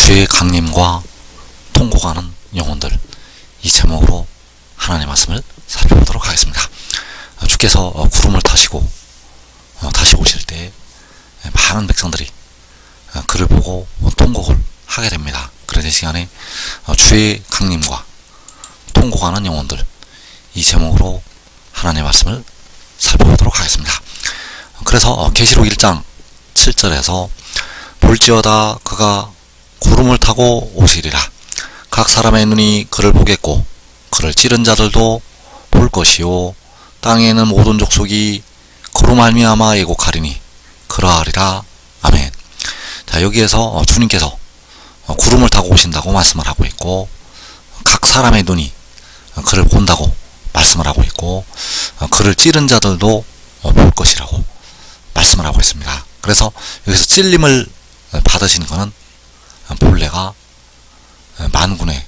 주의 강림과 통곡하는 영혼들, 이 제목으로 하나님의 말씀을 살펴보도록 하겠습니다. 주께서 구름을 타시고 다시 오실 때 많은 백성들이 그를 보고 통곡을 하게 됩니다. 그래서 이 시간에 주의 강림과 통곡하는 영혼들, 이 제목으로 하나님의 말씀을 살펴보도록 하겠습니다. 그래서 계시록 1장 7절에서 볼지어다 그가 구름을 타고 오시리라. 각 사람의 눈이 그를 보겠고 그를 찌른 자들도 볼 것이요 땅에 있는 모든 족속이 그로 말미암아 애곡하리니 그러하리라. 아멘. 자, 여기에서 주님께서 구름을 타고 오신다고 말씀을 하고 있고, 각 사람의 눈이 그를 본다고 말씀을 하고 있고, 그를 찌른 자들도 볼 것이라고 말씀을 하고 있습니다. 그래서 여기서 찔림을 받으시는 것은 본래가 만군의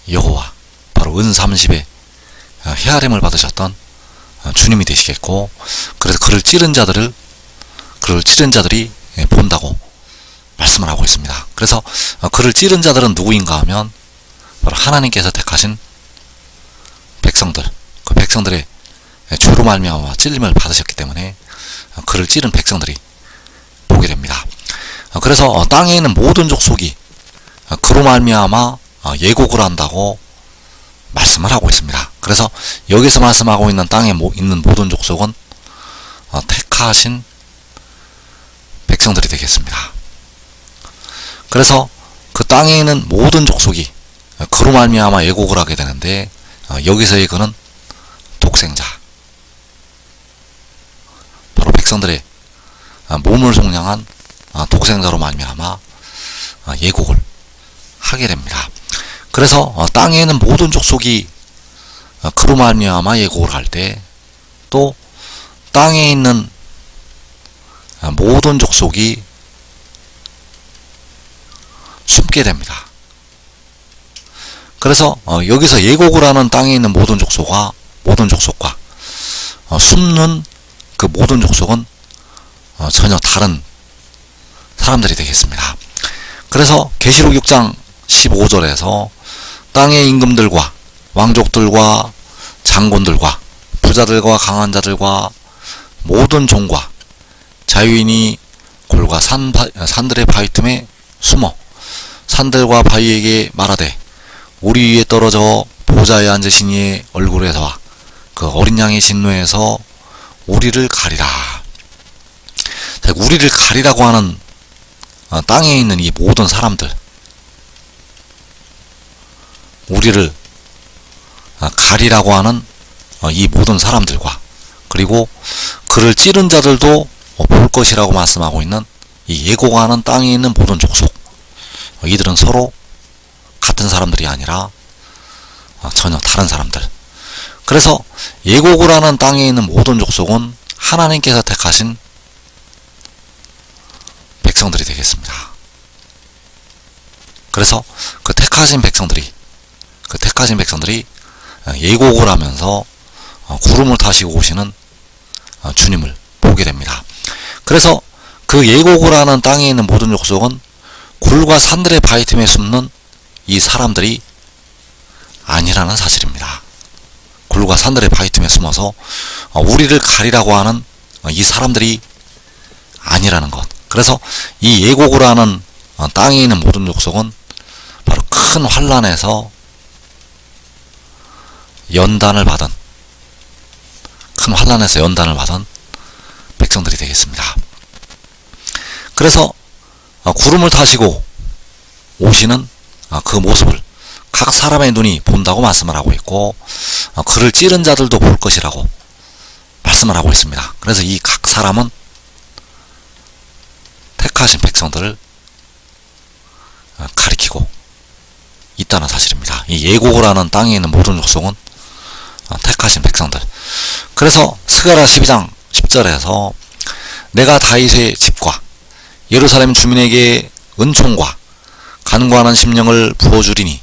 여호와, 바로 은30의 헤아림을 받으셨던 주님이 되시겠고, 그래서 그를 찌른 자들이 본다고 말씀을 하고 있습니다. 그래서 그를 찌른 자들은 누구인가 하면 바로 하나님께서 택하신 백성들, 그 백성들의 주로 말미암아 찔림을 받으셨기 때문에 그를 찌른 백성들이 보게 됩니다. 그래서 땅에 있는 모든 족속이 그로 말미암아 예곡을 한다고 말씀을 하고 있습니다. 그래서 여기서 말씀하고 있는 땅에 있는 모든 족속은 택하신 백성들이 되겠습니다. 그래서 그 땅에 있는 모든 족속이 그로 말미암아 예곡을 하게 되는데, 여기서의 그는 독생자, 바로 백성들의 몸을 속량한 독생자로 말미암아 예곡을 하게 됩니다. 그래서 땅에 있는 모든 족속이 그로 말미암아 예곡을 할 때, 또 땅에 있는 모든 족속이 숨게 됩니다. 그래서 여기서 예곡을 하는 땅에 있는 모든 족속과 숨는 그 모든 족속은 전혀 다른 사람들이 되겠습니다. 그래서 계시록 6장 15절에서 땅의 임금들과 왕족들과 장군들과 부자들과 강한 자들과 모든 종과 자유인이 골과 산들의 바위 틈에 숨어 산들과 바위에게 말하되 우리 위에 떨어져 보좌에 앉으신 이의 얼굴에서와 그 어린 양의 진노에서 우리를 가리라. 자, 우리를 가리라고 하는 땅에 있는 이 모든 사람들, 우리를 가리라고 하는 이 모든 사람들과, 그리고 그를 찌른 자들도 볼 것이라고 말씀하고 있는 이 예고하는 땅에 있는 모든 족속, 이들은 서로 같은 사람들이 아니라 전혀 다른 사람들. 그래서 예곡을 하는 땅에 있는 모든 족속은 하나님께서 택하신 백성들이 되겠습니다. 그래서 그 택하신 백성들이 예곡을 하면서 구름을 타시고 오시는 주님을 보게 됩니다. 그래서 그 예곡을 하는 땅에 있는 모든 족속은 굴과 산들의 바위 틈에 숨는 이 사람들이 아니라는 사실입니다. 굴과 산들의 바위 틈에 숨어서 우리를 가리라고 하는 이 사람들이 아니라는 것. 그래서 이 예곡을 하는 땅에 있는 모든 족속은 바로 큰 환난에서 연단을 받은 백성들이 되겠습니다. 그래서 구름을 타시고 오시는 그 모습을 각 사람의 눈이 본다고 말씀을 하고 있고, 그를 찌른 자들도 볼 것이라고 말씀을 하고 있습니다. 그래서 이 각 사람은 택하신 백성들을 가리키고 있다는 사실입니다. 이 예곡을 하는 땅에 있는 모든 족속은 택하신 백성들. 그래서 스가랴 12장 10절에서 내가 다윗의 집과 예루살렘 주민에게 은총과 간구하는 심령을 부어주리니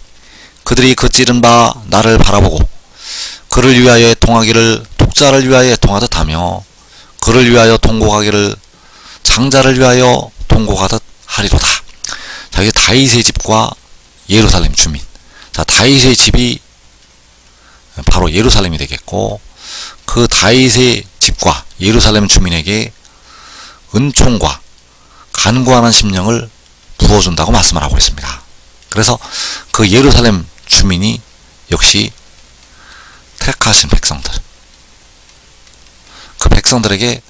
그들이 그 찌른 바 나를 바라보고 그를 위하여 통하기를 독자를 위하여 통하듯 하며 그를 위하여 통곡하기를 장자를 위하여 통곡하듯 하리로다. 자, 이 다윗의 집과 예루살렘 주민. 자, 다윗의 집이 바로 예루살렘이 되겠고, 그 다윗의 집과 예루살렘 주민에게 은총과 간구하는 심령을 부어준다고 말씀을 하고 있습니다. 그래서 그 예루살렘 주민이 역시 택하신 백성들, 그 백성들에게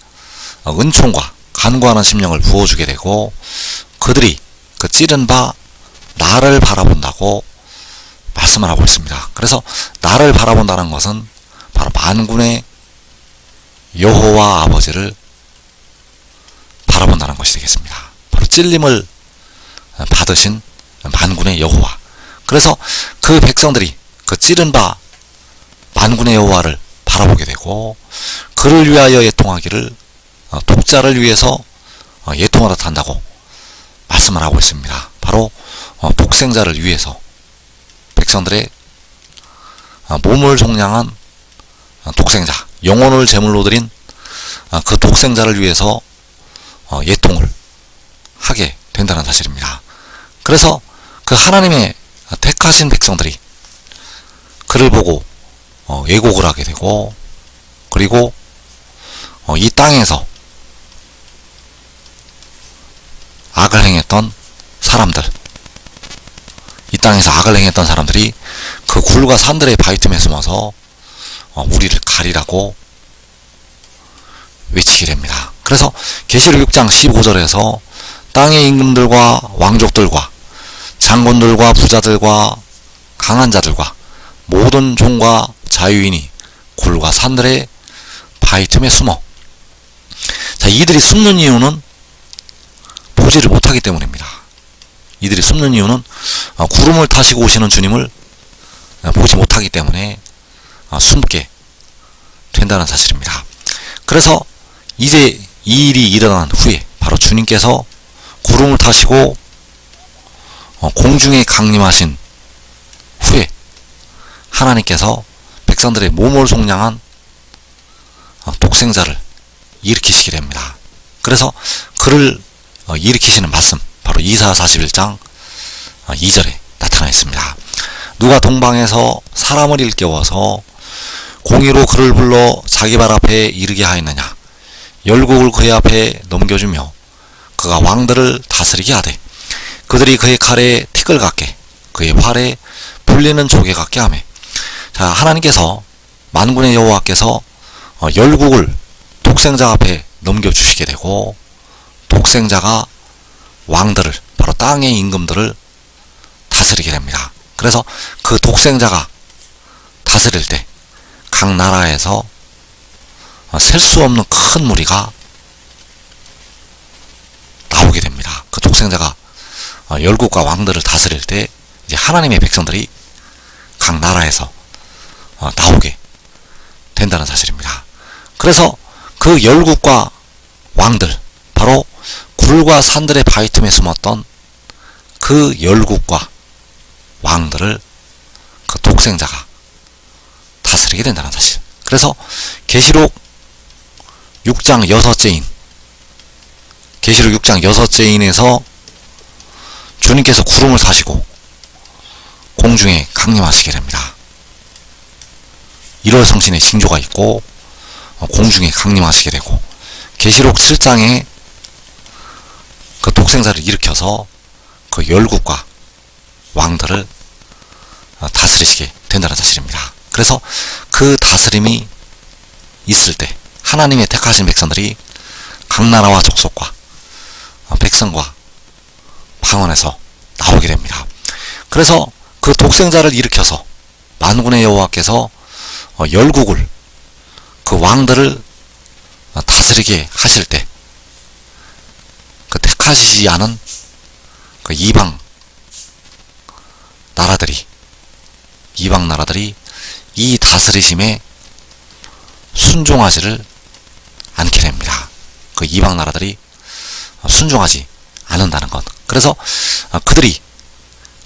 은총과 간구하는 심령을 부어주게 되고, 그들이 그 찌른 바 나를 바라본다고 말씀을 하고 있습니다. 그래서 나를 바라본다는 것은 바로 만군의 여호와 아버지를 바라본다는 것이 되겠습니다. 바로 찔림을 받으신 만군의 여호와. 그래서 그 백성들이 그 찌른 바 만군의 여호와를 바라보게 되고, 그를 위하여 애통하기를 독자를 위해서 애통하듯 한다고 말씀을 하고 있습니다. 바로 독생자를 위해서 백성들의 몸을 속량한 독생자, 영혼을 제물로 드린 그 독생자를 위해서 애통을 하게 된다는 사실입니다. 그래서 그 하나님의 택하신 백성들이 그를 보고 애곡을 하게 되고, 그리고 이 땅에서 악을 행했던 사람들, 이 땅에서 악을 행했던 사람들이 그 굴과 산들의 바위 틈에 숨어서 우리를 가리라고 외치게 됩니다. 그래서 계시록 6장 15절에서 땅의 임금들과 왕족들과 장군들과 부자들과 강한 자들과 모든 종과 자유인이 굴과 산들의 바위 틈에 숨어. 자, 이들이 숨는 이유는 보지를 못하기 때문입니다. 이들이 숨는 이유는 구름을 타시고 오시는 주님을 보지 못하기 때문에 숨게 된다는 사실입니다. 그래서 이제 이 일이 일어난 후에 바로 주님께서 구름을 타시고 공중에 강림하신 후에 하나님께서 백성들의 몸을 속량한 독생자를 일으키시게 됩니다. 그래서 그를 일으키시는 말씀, 바로 이사야 41장 2절에 나타나 있습니다. 누가 동방에서 사람을 일깨워서 공의로 그를 불러 자기 발 앞에 이르게 하였느냐. 열국을 그의 앞에 넘겨주며 그가 왕들을 다스리게 하되 그들이 그의 칼에 틱을 갖게 그의 활에 불리는 조개 같게 하며. 자, 하나님께서 만군의 여호와께서 열국을 독생자 앞에 넘겨주시게 되고, 독생자가 왕들을, 바로 땅의 임금들을 다스리게 됩니다. 그래서 그 독생자가 다스릴 때 각 나라에서 셀 수 없는 큰 무리가 나오게 됩니다. 그 독생자가 열국과 왕들을 다스릴 때 이제 하나님의 백성들이 각 나라에서 나오게 된다는 사실입니다. 그래서 그 열국과 왕들, 바로 굴과 산들의 바위 틈에 숨었던 그 열국과 왕들을 그 독생자가 다스리게 된다는 사실. 그래서 계시록 6장 6제인, 계시록 6장 6제인에서 주님께서 구름을 타시고 공중에 강림하시게 됩니다. 1월 성신의 징조가 있고 공중에 강림하시게 되고, 계시록 7장에 그 독생자를 일으켜서 그 열국과 왕들을 다스리시게 된다는 사실입니다. 그래서 그 다스림이 있을 때 하나님의 택하신 백성들이 각 나라와 족속과 백성과 방언에서 나오게 됩니다. 그래서 그 독생자를 일으켜서 만군의 여호와께서 열국을, 그 왕들을 다스리게 하실 때 그 택하시지 않은 그 이방 나라들이 이 다스리심에 순종하지를 않게 됩니다. 그 이방 나라들이 순종하지 않는다는 것. 그래서 그들이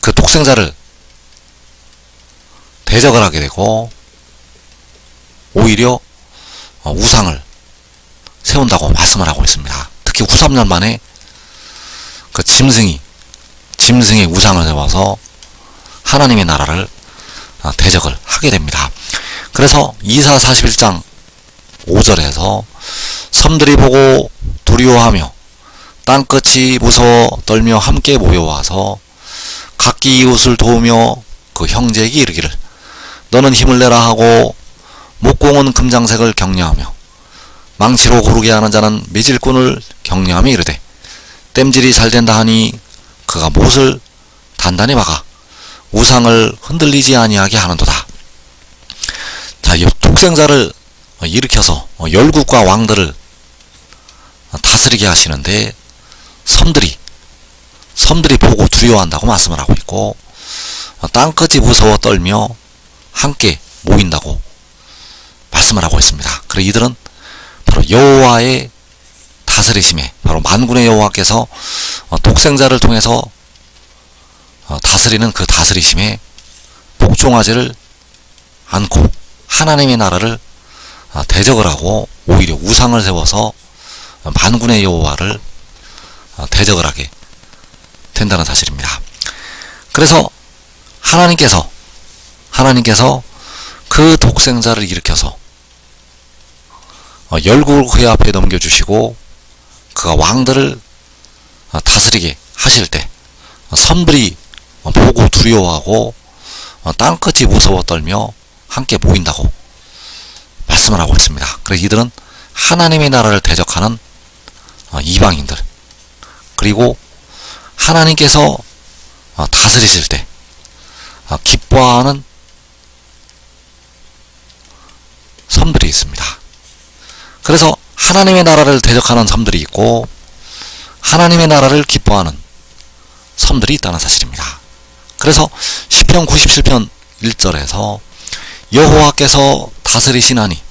그 독생자를 대적을 하게 되고 오히려 우상을 세운다고 말씀을 하고 있습니다. 특히 후 3년 만에 그 짐승이 짐승의 우상을 세워서 하나님의 나라를 대적을 하게 됩니다. 그래서 이사 41장 5절에서 섬들이 보고 두려워하며 땅끝이 무서워 떨며 함께 모여와서 각기 이웃을 도우며 그 형제에게 이르기를 너는 힘을 내라 하고 목공은 금장색을 격려하며 망치로 고르게 하는 자는 매질꾼을 격려하며 이르되 땜질이 잘 된다 하니 그가 못을 단단히 박아 우상을 흔들리지 아니하게 하는도다. 자, 이 독생자를 일으켜서 열국과 왕들을 다스리게 하시는데 섬들이 보고 두려워한다고 말씀을 하고 있고 땅끝이 무서워 떨며 함께 모인다고 말씀을 하고 있습니다. 그리고 이들은 바로 여호와의 다스리심에 바로 만군의 여호와께서 독생자를 통해서 다스리는 그 다스리심에 복종하지를 않고 하나님의 나라를 대적을 하고 오히려 우상을 세워서 만군의 여호와를 대적을 하게 된다는 사실입니다. 그래서 하나님께서 그 독생자를 일으켜서 열국을 그의 앞에 넘겨주시고 그가 왕들을 다스리게 하실 때 섬들이 보고 두려워하고 땅끝이 무서워 떨며 함께 모인다고 말씀을 하고 있습니다. 그래서 이들은 하나님의 나라를 대적하는 이방인들, 그리고 하나님께서 다스리실 때 기뻐하는 섬들이 있습니다. 그래서 하나님의 나라를 대적하는 섬들이 있고 하나님의 나라를 기뻐하는 섬들이 있다는 사실입니다. 그래서 시편 97편 1절에서 여호와께서 다스리시나니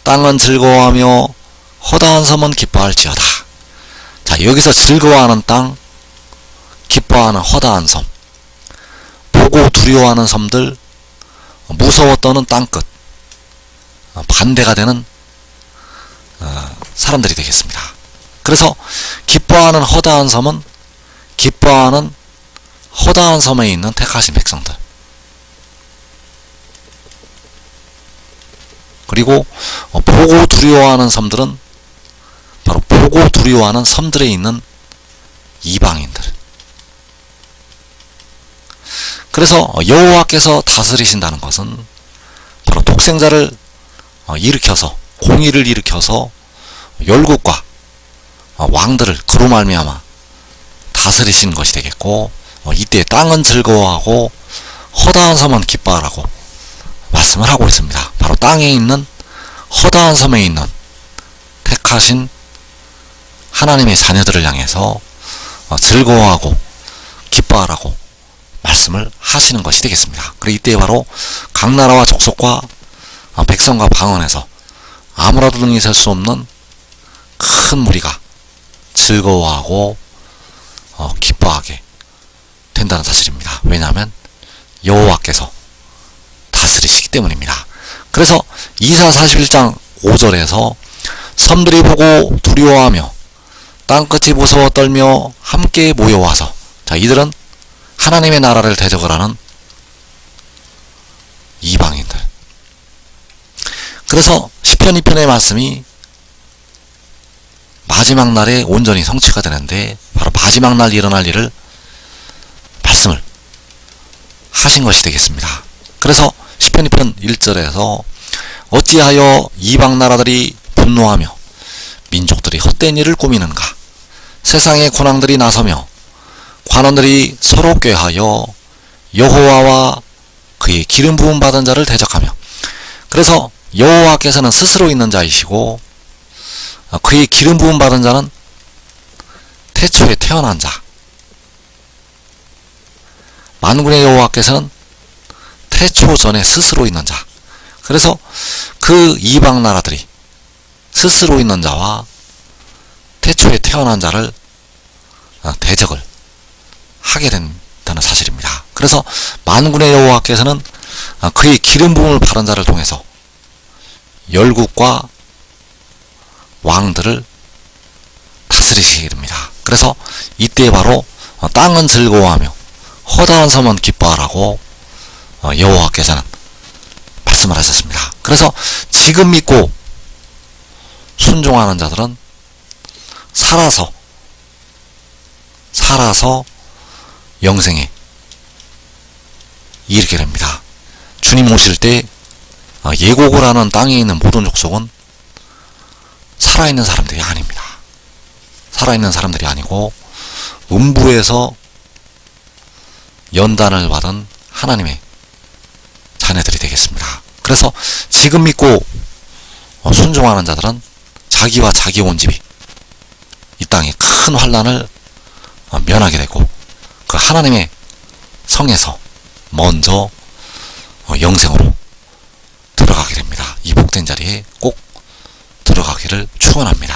땅은 즐거워하며 허다한 섬은 기뻐할지어다. 자, 여기서 즐거워하는 땅, 기뻐하는 허다한 섬, 보고 두려워하는 섬들, 무서워 떠는 땅끝, 반대가 되는 사람들이 되겠습니다. 그래서 기뻐하는 허다한 섬은 기뻐하는 허다한 섬에 있는 택하신 백성들, 그리고 보고 두려워하는 섬들은 바로 보고 두려워하는 섬들에 있는 이방인들. 그래서 여호와께서 다스리신다는 것은 바로 독생자를 일으켜서, 공의를 일으켜서 열국과 왕들을 그로 말미암아 다스리신 것이 되겠고, 이때 땅은 즐거워하고 허다한 섬은 기뻐하라고 말씀을 하고 있습니다. 바로 땅에 있는 허다한 섬에 있는 택하신 하나님의 자녀들을 향해서 즐거워하고 기뻐하라고 말씀을 하시는 것이 되겠습니다. 그리고 이때 바로 각 나라와 족속과 백성과 방언에서 아무라도 능히 셀 수 없는 큰 무리가 즐거워하고 기뻐하게 된다는 사실입니다. 왜냐하면 여호와께서 다스리시기 때문입니다. 그래서 이사 41장 5절에서 섬들이 보고 두려워하며 땅끝이 무서워 떨며 함께 모여와서, 자, 이들은 하나님의 나라를 대적을 하는 이방인들. 그래서 시편 2편의 말씀이 마지막 날에 온전히 성취가 되는데 바로 마지막 날 일어날 일을 말씀을 하신 것이 되겠습니다. 그래서 시편 2편 1절에서 어찌하여 이방 나라들이 분노하며 민족들이 헛된 일을 꾸미는가, 세상의 군왕들이 나서며 관원들이 서로 꾀하여 여호와와 그의 기름 부음 받은 자를 대적하며. 그래서 여호와께서는 스스로 있는 자이시고 그의 기름 부음 받은 자는 태초에 태어난 자, 만군의 여호와께서는 태초 전에 스스로 있는 자. 그래서 그 이방 나라들이 스스로 있는 자와 태초에 태어난 자를 대적을 하게 된다는 사실입니다. 그래서 만군의 여호와께서는 그의 기름 부음을 받은 자를 통해서 열국과 왕들을 다스리시게 됩니다. 그래서 이때 바로 땅은 즐거워하며 허다한 섬은 기뻐하라고 여호와께서는 말씀을 하셨습니다. 그래서 지금 믿고 순종하는 자들은 살아서 영생에 이르게 됩니다. 주님 오실 때 예고를 하는 땅에 있는 모든 족속은 살아있는 사람들이 아닙니다. 살아있는 사람들이 아니고 음부에서 연단을 받은 하나님의 자녀들이 되겠습니다. 그래서 지금 믿고 순종하는 자들은 자기와 자기 온 집이 이 땅에 큰 환난을 면하게 되고 그 하나님의 성에서 먼저 영생으로 들어가게 됩니다. 이 복된 자리에 꼭 들어가기를 축원합니다.